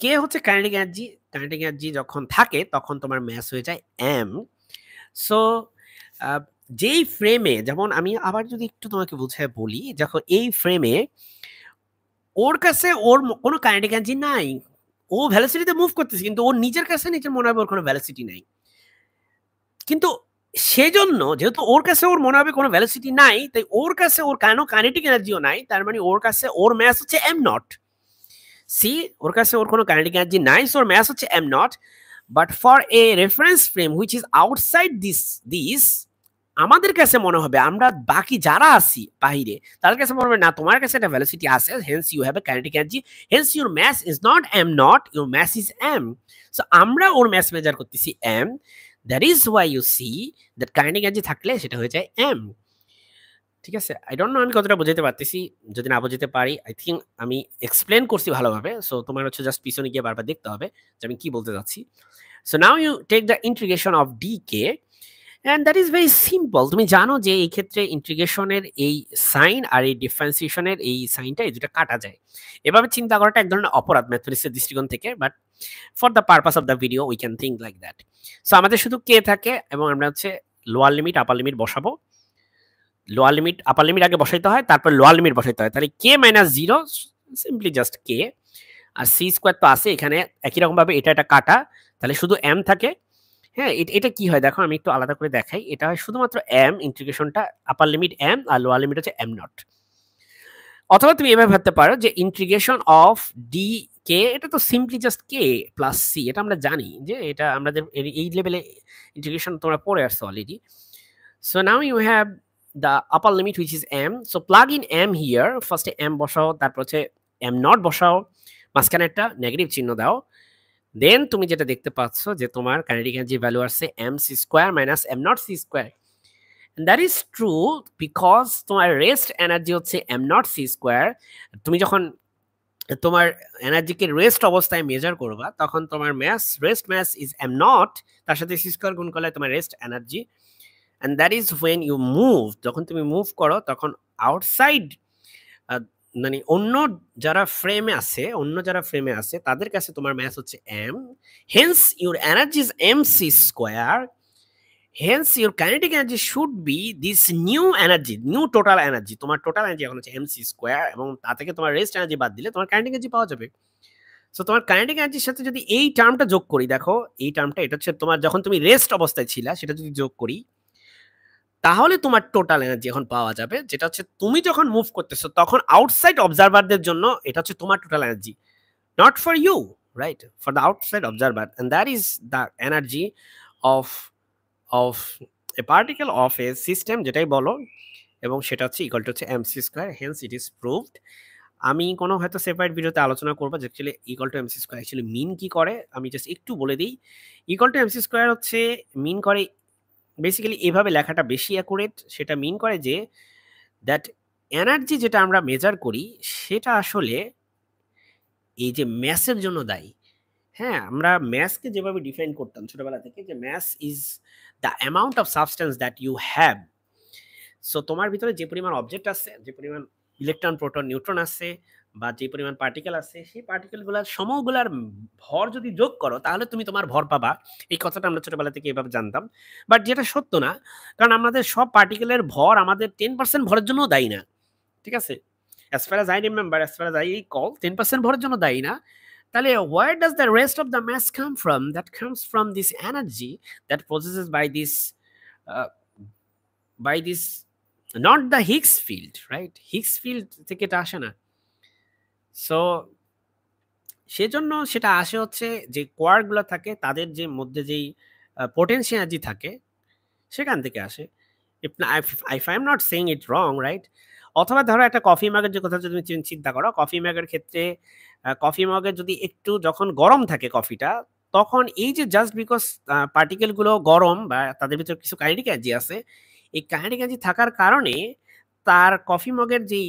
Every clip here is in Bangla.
কে হচ্ছে কাইনেটিক এনার্জি। কাইনেটিক এনার্জি যখন থাকে তখন তোমার মাস হয়ে যায় m। সো যেই ফ্রেমে, যেমন আমি আবার যদি একটু তোমাকে বুঝায় বলি, যখন এই ফ্রেমে ওর কাছে ওর কোনো কাইনেটিক এনার্জি নাই, ও ভেলোসিটিতে মুভ করতেছে, কিন্তু ওর নিজের কাছে নিজের মনে হবে ওর কোনো ভেলোসিটি নাই। কিন্তু সেজন্য যেহেতু ওর কাছে ওর মনে হবে কোনো ভেলোসিটি নাই, তাই ওর কাছে ওর কাইনেটিক এনার্জিও নাই, তার মানে ওর কাছে ওর মাস হচ্ছে m নট। সি, ওর কাছে ওর কোনো কাইনেটিক এনার্জি নাই, সো ওর মাস হচ্ছে m not. But for a reference frame which is outside this আমাদের কাছে মনে হবে, আমরা বাকি যারা আছি বাহিরে তাদের কাছে মনে হবে না, তোমার কাছে একটা ভেলোসিটি আছে, hence you have a kinetic energy, hence your mass is not m not, your mass is m। So আমরা ওর মাস মেজার করতেছি m, that is why you see that kinetic energy থাকলে সেটা হয়ে যায় m। ঠিক আছে, আই ডোন্ট নো আমি কতটা বোঝাতে পারতেছি। যদি না বোঝাতে পারি, আই থিঙ্ক আমি এক্সপ্লেন করছি ভালোভাবে। সো তোমার হচ্ছে জাস্ট পিছনে গিয়ে বারবার দেখতে হবে যে আমি কি বলতে যাচ্ছি। So now you take the integration of dK, and that is very simple. তুমি জানো যে এই ক্ষেত্রে ইন্টিগ্রেশনের এই সাইন আর এই ডিফারেন্সিয়েশনের এই সাইনটা, এই দুটো কাটা যায়। এভাবে চিন্তা করাটা এক ধরনের অপরাধ ম্যাথমেটিক্সের দৃষ্টিকোণ থেকে, but for the purpose of the video we can think like that. So আমাদের শুধু কে থাকে এবং আমরা হচ্ছে লোয়ার লিমিট আপার লিমিট বসাবো। লোয়ার লিমিট আপার লিমিট আগে বসাইতে হয়, তারপর লোয়ার লিমিট বসাইতে হয়। তাহলে কে minus zero, simply just k. আর সি স্কোয়ার তো আছে এখানে, একই রকম ভাবে এটা কাটা, তাহলে শুধু এম থাকে। হ্যাঁ, এটা কি হয় দেখো, আমি একটু আলাদা করে দেখাই। এটা হয় শুধুমাত্র এম, ইন্টিগ্রেশনটা আপার limit M R lower limit হচ্ছে এম নট। অথবা তুমি এভাবে ভাবতে পারো যে ইন্টিগ্রেশন অফ ডি কে, এটা তো simply just k plus C, এটা আমরা জানি যে এটা আমাদের এই লেভেলে ইন্টিগ্রেশন তোমরা পড়ে আসছো already. So now you have the upper limit which is m, so plug in m here, first m বসাও, তারপর হচ্ছে m নট বসাও, মাঝখানে একটা নেগেটিভ চিহ্ন দাও, দেন তুমি যেটা দেখতে পাচ্ছ যে তোমার কাইনেটিক এনার্জি ভ্যালু আসছে m c square minus m not c square. and that is true because তোমার রেস্ট এনার্জি হচ্ছে m নট c স্কয়ার। তুমি যখন তোমার এনার্জিকে রেস্ট অবস্থায় মেজার করবা, তখন তোমার rest mass is m not, তার সাথে c স্কয়ার গুণ করলে তোমার rest energy. and that is when you move, যখন তুমি মুভ করো তখন আউটসাইড, মানে অন্য যারা ফ্রেমে আছে তাদের কাছে তোমার মাস হচ্ছে m, hence your energy is mc square, hence your kinetic energy should be this new energy, new total energy। তোমার টোটাল এনার্জি এখন হচ্ছে mc স্কয়ার, এবং তা থেকে তোমার রেস্ট এনার্জি বাদ দিলে তোমার কাইনেটিক এনার্জি পাওয়া যাবে। সো তোমার কাইনেটিক এনার্জির সাথে যদি এই টার্মটা যোগ করি, দেখো এই টার্মটা, এটা হচ্ছে তোমার যখন তুমি রেস্ট অবস্থায় ছিলা, সেটা যদি যোগ করি তাহলে তোমার টোটাল এনার্জি এখন পাওয়া যাবে, যেটা হচ্ছে তুমি যখন মুভ করতেছো তখন আউটসাইড অবজারভারদের জন্য এটা হচ্ছে তোমার total energy, not for you, right, for the outside observer. And that is the energy of of a particle of a system, যেটাই বলো, এবং সেটা হচ্ছে ইকুয়াল টু হচ্ছে MC square, hence it is proved. আমি কোনো হয়তো সেপারেট ভিডিওতে আলোচনা করবো যে actually equal to MC square actually mean কি করে। আমি জাস্ট একটু বলে দিই, ইকুয়াল টু এমসি স্কোয়ার হচ্ছে মিন করে বেসিক্যালি এভাবে লেখাটা বেশি অ্যাকুরেট। সেটা মিন করে যে দ্যাট এনার্জি যেটা আমরা মেজার করি সেটা আসলে এই যে ম্যাসের জন্য দায়ী। হ্যাঁ, আমরা ম্যাসকে যেভাবে ডিফাইন করতাম ছোটবেলা থেকে, যে mass is the amount of substance that you have. So তোমার ভিতরে যে পরিমাণ অবজেক্ট আছে, যে পরিমাণ ইলেকট্রন প্রোটন নিউট্রন আছে, বা যে পরিমাণ পার্টিকেল আছে, সেই পার্টিকেলগুলোর সমূহগুলার ভর যদি যোগ করো তাহলে তুমি তোমার ভর পাবা। এই কথাটা আমরা ছোটবেলা থেকে এভাবে জানতাম, বাট যেটা সত্য না, কারণ আমাদের সব পার্টিকেলের ভর আমাদের 10% ভরের জন্য দায়ী না। ঠিক আছে, as far as I remember, as far as I recall, 10% ভরের জন্য দায়ী না। তাহলে where does the rest of the mass come from? That comes from this energy that possesses by this not the Higgs field, right? Higgs field থেকে এটা আসে না। সো সেজন্য সেটা আসে হচ্ছে যে কোয়ার্কগুলো থাকে তাদের যে মধ্যে যেই পোটেনশিয়াল এনার্জি থাকে সেখান থেকে আসে। if I'm not saying it wrong, right? অথবা ধরো একটা কফি মাগের যে কথা যদি তুমি চিন্তা করো, কফি মাগের ক্ষেত্রে কফি মগে যদি একটু যখন গরম থাকে কফিটা, তখন এই যে জাস্ট বিকজ পার্টিকেলগুলো গরম বা তাদের ভিতরে কিছু কাইনেটিক এনার্জি আছে, এই কাইনেটিক এনার্জি থাকার কারণে তার কফি মগের যেই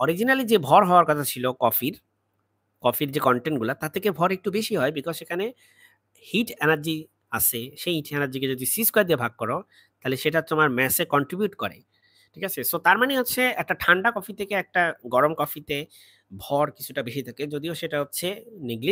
অরিজিনালি যে ভর হওয়ার কথা ছিল কফির যে কন্টেন্টগুলো, তার থেকে ভর একটু বেশি হয়, বিকজ সেখানে হিট এনার্জি আছে। সেই হিট এনার্জিকে যদি সি স্কোয়ার দিয়ে ভাগ করো তাহলে সেটা তোমার ম্যাসে কন্ট্রিবিউট করে। ঠিক আছে, সো তার মানে হচ্ছে একটা ঠান্ডা কফি থেকে একটা গরম কফিতে ভর কিছুটা বেশি থাকে, যদিও সেটা হচ্ছে নেগলি